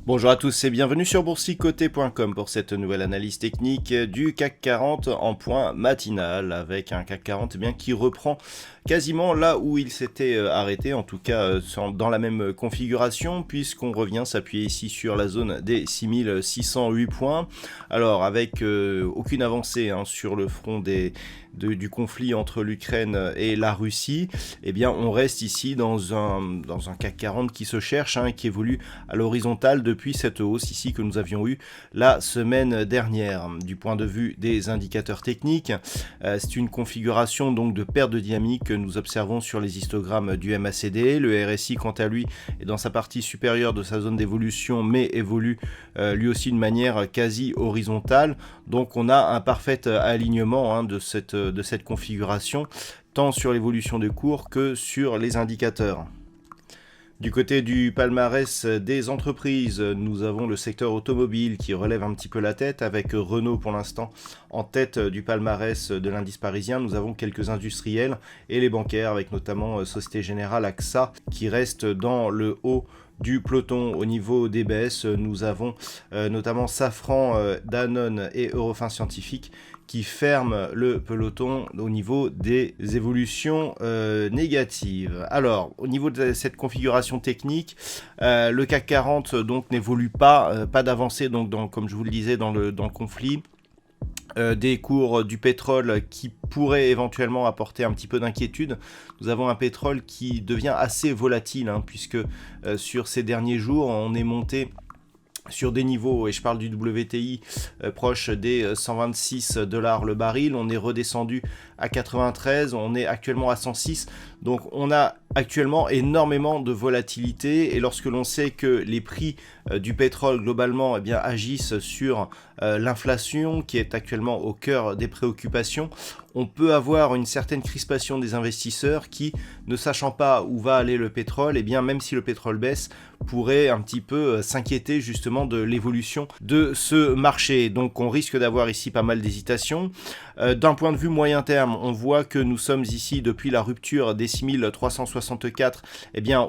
Bonjour à tous et bienvenue sur boursicoté.com pour cette nouvelle analyse technique du CAC 40 en point matinal avec un CAC 40 qui reprend quasiment là où il s'était arrêté, en tout cas dans la même configuration, puisqu'on revient s'appuyer ici sur la zone des 6608 points. Alors avec aucune avancée sur le front du conflit entre l'Ukraine et la Russie, eh bien on reste ici dans un CAC 40 qui se cherche, qui évolue à l'horizontale depuis cette hausse ici que nous avions eue la semaine dernière. Du point de vue des indicateurs techniques, c'est une configuration donc de perte de dynamique que nous observons sur les histogrammes du MACD. Le RSI quant à lui est dans sa partie supérieure de sa zone d'évolution, mais évolue lui aussi de manière quasi horizontale. Donc on a un parfait alignement de cette configuration, tant sur l'évolution des cours que sur les indicateurs. Du côté du palmarès des entreprises, nous avons le secteur automobile qui relève un petit peu la tête avec Renault pour l'instant en tête du palmarès de l'indice parisien. Nous avons quelques industriels et les bancaires avec notamment Société Générale, AXA qui restent dans le haut du peloton. Au niveau des baisses, nous avons notamment Safran, Danone et Eurofins Scientifique qui ferment le peloton au niveau des évolutions négatives. Alors, au niveau de cette configuration technique, le CAC 40 donc n'évolue pas d'avancée donc comme je vous le disais dans le conflit. Des cours du pétrole qui pourraient éventuellement apporter un petit peu d'inquiétude. Nous avons un pétrole qui devient assez volatile puisque sur ces derniers jours on est monté sur des niveaux, et je parle du WTI, proche des 126 $ le baril. On est redescendu à 93, on est actuellement à 106. Donc on a actuellement énormément de volatilité, et lorsque l'on sait que les prix du pétrole globalement agissent sur l'inflation qui est actuellement au cœur des préoccupations, on peut avoir une certaine crispation des investisseurs qui, ne sachant pas où va aller le pétrole, même si le pétrole baisse, pourraient un petit peu s'inquiéter justement de l'évolution de ce marché. Donc on risque d'avoir ici pas mal d'hésitations. D'un point de vue moyen terme, on voit que nous sommes ici depuis la rupture des 6364,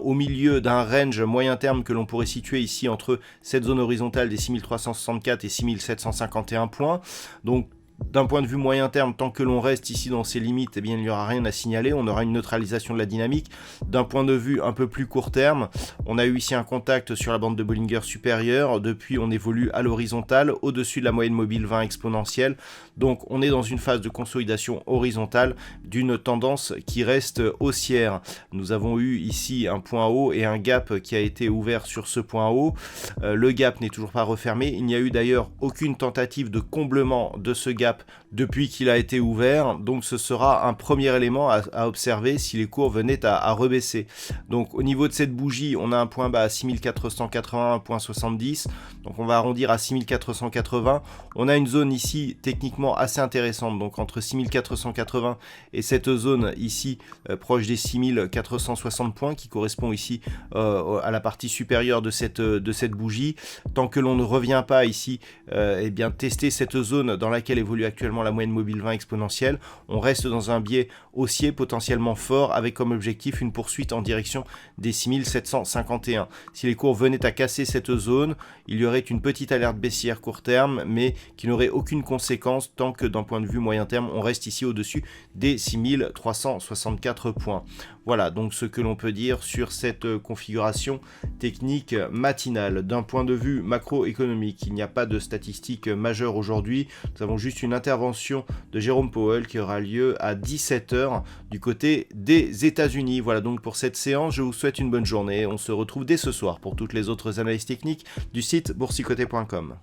au milieu d'un range moyen terme que l'on pourrait situer ici entre cette zone horizontale des 6364 et 6751 points. Donc d'un point de vue moyen terme, tant que l'on reste ici dans ces limites, il n'y aura rien à signaler, on aura une neutralisation de la dynamique. D'un point de vue un peu plus court terme, on a eu ici un contact sur la bande de Bollinger supérieure, depuis on évolue à l'horizontale, au-dessus de la moyenne mobile 20 exponentielle, donc on est dans une phase de consolidation horizontale d'une tendance qui reste haussière. Nous avons eu ici un point haut et un gap qui a été ouvert sur ce point haut, le gap n'est toujours pas refermé, il n'y a eu d'ailleurs aucune tentative de comblement de ce gap depuis qu'il a été ouvert, donc ce sera un premier élément à observer si les cours venaient à rebaisser. Donc au niveau de cette bougie, on a un point bas à 6481,70, donc on va arrondir à 6480. On a une zone ici techniquement assez intéressante, donc entre 6480 et cette zone ici proche des 6460 points qui correspond ici à la partie supérieure de cette bougie. Tant que l'on ne revient pas ici tester cette zone dans laquelle évolue actuellement la moyenne mobile 20 exponentielle, on reste dans un biais haussier potentiellement fort avec comme objectif une poursuite en direction des 6751. Si les cours venaient à casser cette zone, il y aurait une petite alerte baissière court terme, mais qui n'aurait aucune conséquence tant que d'un point de vue moyen terme, on reste ici au-dessus des 6364 points. Voilà donc ce que l'on peut dire sur cette configuration technique matinale. D'un point de vue macroéconomique, il n'y a pas de statistiques majeures aujourd'hui. Nous avons juste une intervention de Jérôme Powell qui aura lieu à 17h du côté des États-Unis. Voilà donc pour cette séance, je vous souhaite une bonne journée. On se retrouve dès ce soir pour toutes les autres analyses techniques du site boursicoté.com.